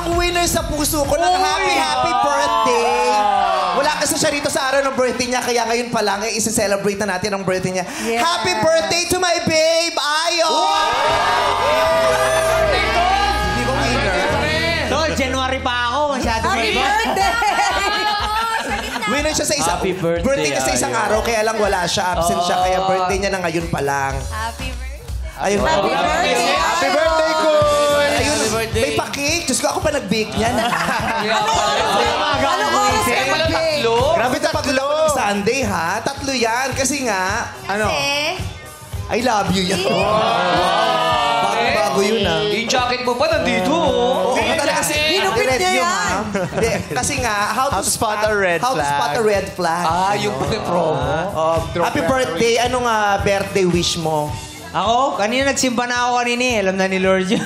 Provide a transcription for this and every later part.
ang winner sa puso ko ng happy birthday. Wala kasi siya rito sa araw ng birthday niya, kaya ngayon pa lang, isi-celebrate na natin ang birthday niya. Yeah. Happy birthday to my babe, Ayo! Hindi ko winner. Tol, January pa ako. Masyado Happy birthday! Winner siya sa isang... Happy birthday, niya sa isang araw, kaya lang wala siya. Absent siya, kaya birthday niya na ngayon pa lang. Happy birthday. Ayun. Happy birthday! Happy birthday, Kun! Ayun, may pa-cake. Diyos ko, ako pa nag-bake niyan. Anong oras ka nag-bake? Grabe na paglo. Sunday, ha? 3 yan. Kasi nga, ano? I love you yan. Bago yun, ha? Yung jacket mo pa nandito, oh. Oo, talaga kasi. Hinupit Red niya yung, yan. ha? Hindi, kasi nga, how to spot a red flag. Ah, yung promo. Happy birthday. Anong birthday wish mo? Ako? Kanina nagsimba na ako kanina eh. Alam na ni Lord yun.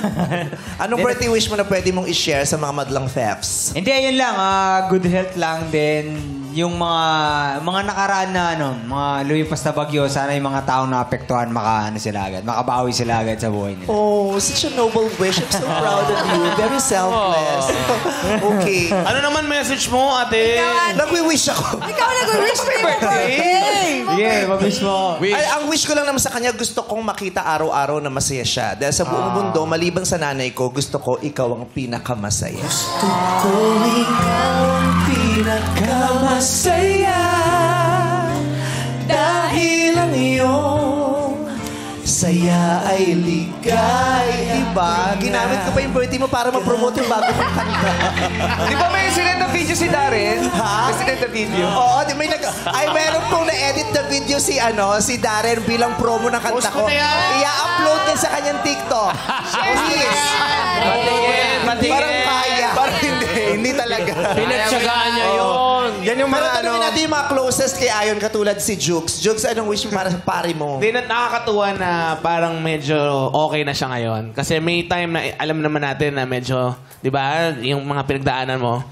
Anong birthday wish mo na pwede mong i-share sa mga madlang thefts? Hindi, ayun lang. Good health lang din. Yung mga nakaraan na mga lumipas na bagyo, sana yung mga taong naapektuhan makabawi sila agad sa buhay nila. Oh, such a noble wish. I'm so proud of you. Very selfless. Okay. Ano naman message mo, ate? Nagwi-wish ako. Ikaw nag-wish for your birthday! Sige, mabish mo. Ay, ang wish ko lang naman sa kanya, gusto kong makita araw-araw na masaya siya. Dahil sa buong mundo, maliban sa nanay ko, gusto ko ikaw ang pinakamasaya. Gusto ko ikaw ang pinakamasaya dahil ang iyong saya ay ligay. Diba? Ginamit ko pa yung birthday mo para ma-promote yung bago mong kanta. Di ba may sinend na video si Darren? Ha? May sinend na video. Oo, di may meron pong na-edit na video si Darren bilang promo ng kanta ko. I-upload din sa kanyang TikTok. Please. Parang kaya. Parang hindi talaga. Pinagtsagaan niya yun. Yan yung mga tanongin natin yung mga closest kay Ayon katulad si Jukes. Jukes, anong wish mo para sa pari mo? Hindi na nakakatuwa na parang medyo okay na siya ngayon. Kasi may time na alam naman natin na medyo, di ba, yung mga pinagdaanan mo.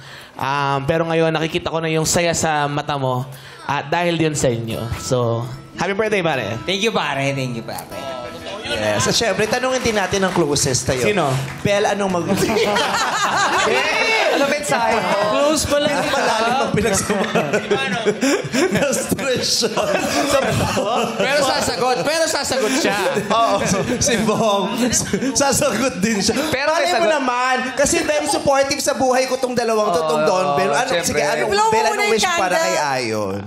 Pero ngayon nakikita ko na yung saya sa mata mo at dahil yun sa inyo. So, happy birthday, pare. Thank you, pare. Thank you, pare. Yes. So, syempre, tanungin din natin ang closest tayo. Sino? Bel, anong Ano mensahe? Close pala. malalim ang pinagsamahan. Na-stress siya. Pero sasagot siya. Oo, si Bong. Sasagot din siya. Pero may Malay mo sagot. naman, kasi very supportive sa buhay ko tong dalawang to, tong Don Bel. syempre. Sige, anong Blow Bel, muna anong yung wish para candle. kay Ayon?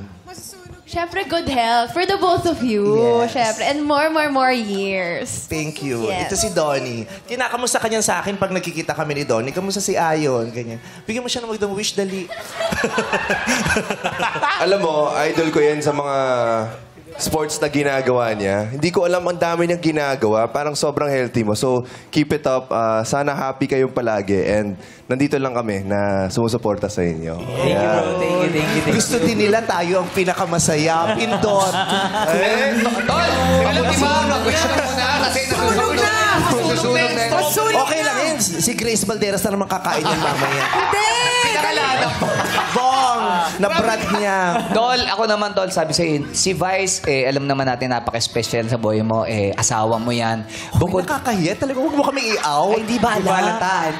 Siyempre, good health for the both of you. Yes. Siyempre. And more years. Thank you. Yes. Ito si Donnie. Kinakamusta kanyan sa akin pag nagkikita kami ni Donnie. Kamusta si Ayon? Ganyan. Bigyan mo siya ng magandang wish, dali. Alam mo, idol ko yan sa mga sports na ginagawa niya. Hindi ko alam, ang dami niyang ginagawa. Parang sobrang healthy mo. So, keep it up. Sana happy kayong palagi. And nandito lang kami na sumusuporta sa inyo. Thank you, bro. Thank you. Gusto din nila tayo ang pinakamasaya. Pindot. Tol, alam di ba? Mag-wish ka muna kasi nasusunog na. Nasusunog na. Okay lang yun. Si Grace Valderas na naman kakain yan mamaya. Hindi! Pinakalala ko. Bong! Na-brad niya. Tol, ako naman, Tol, sabi sa'yo, si Vice, alam naman natin, napaka-special sa buhay mo, asawa mo yan. Bukod nakakahiya. Talaga huwag mo kami i-out. Ay, di ba Balata.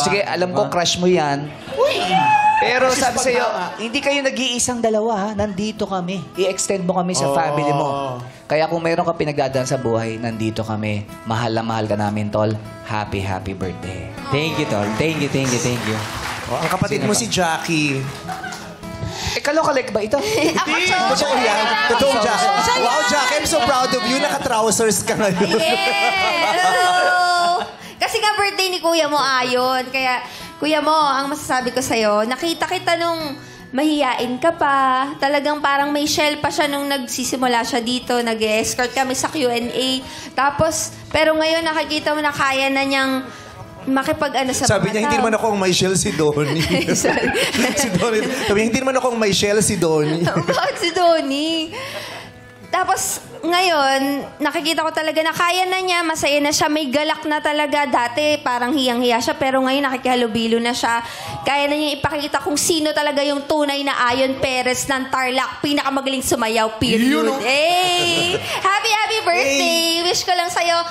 Sige, alam ko, crush mo yan. Pero sabi sa'yo, hindi kayo nag-iisang dalawa, ha? Nandito kami. I-extend mo kami sa family mo. Kaya kung mayroon ka pinagdadaan sa buhay, nandito kami. Mahal na mahal ka namin, Tol. Happy birthday. Thank you, Tol. Thank you. Ang kapatid mo si Jackie. Kalokalek ba ito? Totoo yan. Totoong Jackie. Wow, Jackie, I'm so proud of you. Naka-trousers ka ngayon. Hello! Kasi nga birthday ni Kuya mo, Ayon. Kaya, Kuya mo, ang masasabi ko sa'yo, nakita kita nung mahiyain ka pa. Talagang parang may shell pa siya nung nagsisimula siya dito. Nag-escort kami sa Q&A. Tapos, pero ngayon nakikita mo na kaya na niyang makipag-ano sa Sabi niya, hindi naman ako ang may shell si Donnie. Sorry. Si Donnie. Sabi niya, hindi naman ako ang may shell si Donnie. Bakit si Donnie? Tapos, ngayon, nakikita ko talaga na kaya na niya, masaya na siya, may galak na talaga. Dati, parang hiyang-hiya siya, pero ngayon nakikihalubilo na siya. Kaya na niya ipakita kung sino talaga yung tunay na Ayon Perez ng Tarlac, pinakamagaling sumayaw, period. Hey! Happy birthday! Wish ko lang sa'yo,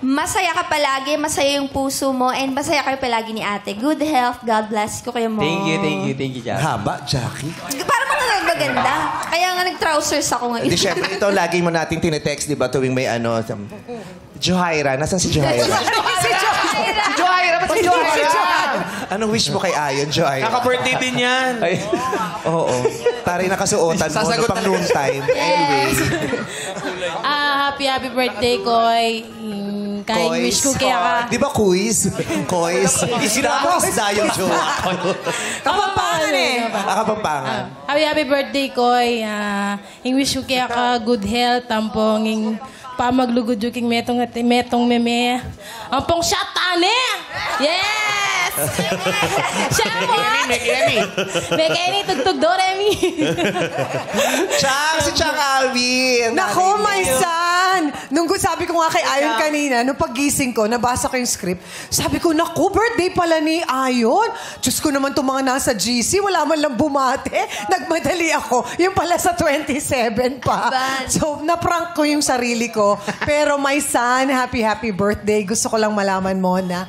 masaya ka palagi, masaya yung puso mo, and masaya kayo palagi ni ate. Good health, God bless ko kayo mo. Thank you, Jack. Haba, Jackie. Parang mga maganda. Kaya nga nag-trousers ako ngayon. Hindi, syempre, ito lagi mo nating tinetext, di ba, tuwing may ano. Johaira. Nasaan si Johaira? Johaira, ba't si Johaira? Anong wish mo kay Ayon, Johaira? Kaka-birthday din yan. Oo. Taray nakasuotan mo no pang noon time. Anyway. Happy birthday, Koy. Kaya wish ko kaya ka. Di ba quiz? Kois. Isda yung joke. Kapampangan eh. Kapampangan. Happy birthday, Koy. Wish ko kaya ka good health, tampong pa maglugod yung metong meme. Ampong syatane! Yes! Siya mo! Mekeni, tugtog do, Remy. Chang, si Chang Alvin. Nako, my son! Nung sabi ko nga kay Ayon kanina, nung paggising ko, nabasa ko yung script, sabi ko, naku, birthday pala ni Ayon. Diyos ko naman itong mga nasa GC, wala man lang bumate. Nagmadali ako. Yung pala sa 27 pa. So, naprank ko yung sarili ko. Pero my son, happy birthday. Gusto ko lang malaman mo na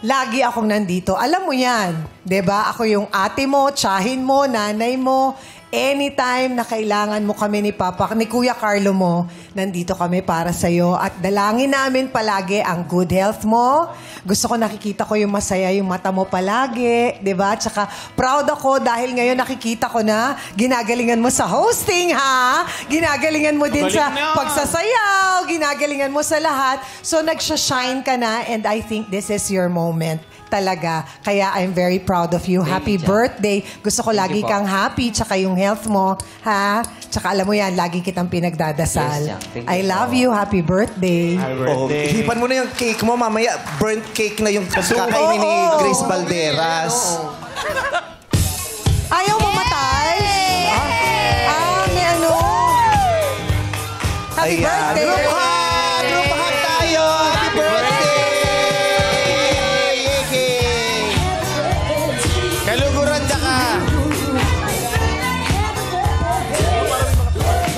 lagi akong nandito. Alam mo yan, 'di ba? Ako yung ate mo, tiyahin mo, nanay mo. Anytime na kailangan mo kami ni Papa, ni Kuya Carlo mo, nandito kami para sa'yo. At dalangin namin palagi ang good health mo. Gusto ko nakikita ko yung masaya yung mata mo palagi. 'Di ba? Tsaka proud ako dahil ngayon nakikita ko na ginagalingan mo sa hosting, ha? Ginagalingan mo din sa pagsasayaw. Ginagalingan mo sa lahat. So nagsha-shine ka na and I think this is your moment. Talaga. Kaya I'm very proud of you. Happy birthday. Gusto ko lagi kang happy, tsaka yung health mo, ha? Tsaka alam mo yan, lagi kitang pinagdadasal. I love you. Happy birthday. Oh, hipan mo na yung cake mo. Mamaya, burnt cake na yung kakainin ni Grace Balderas. Ayaw mamatay? May ano? Happy birthday. Group hug! Group hug tayo! Happy birthday! Yeke! Kaluguran ka!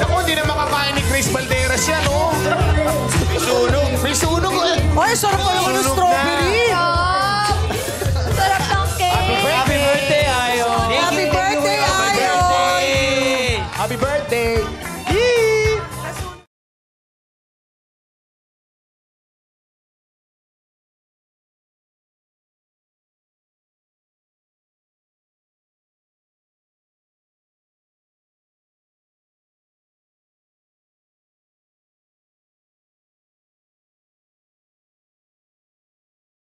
Naku, hindi na makakain ni Grace Balderas yan, oh. May sunog. May sunog, eh. Ay, sarap ko yung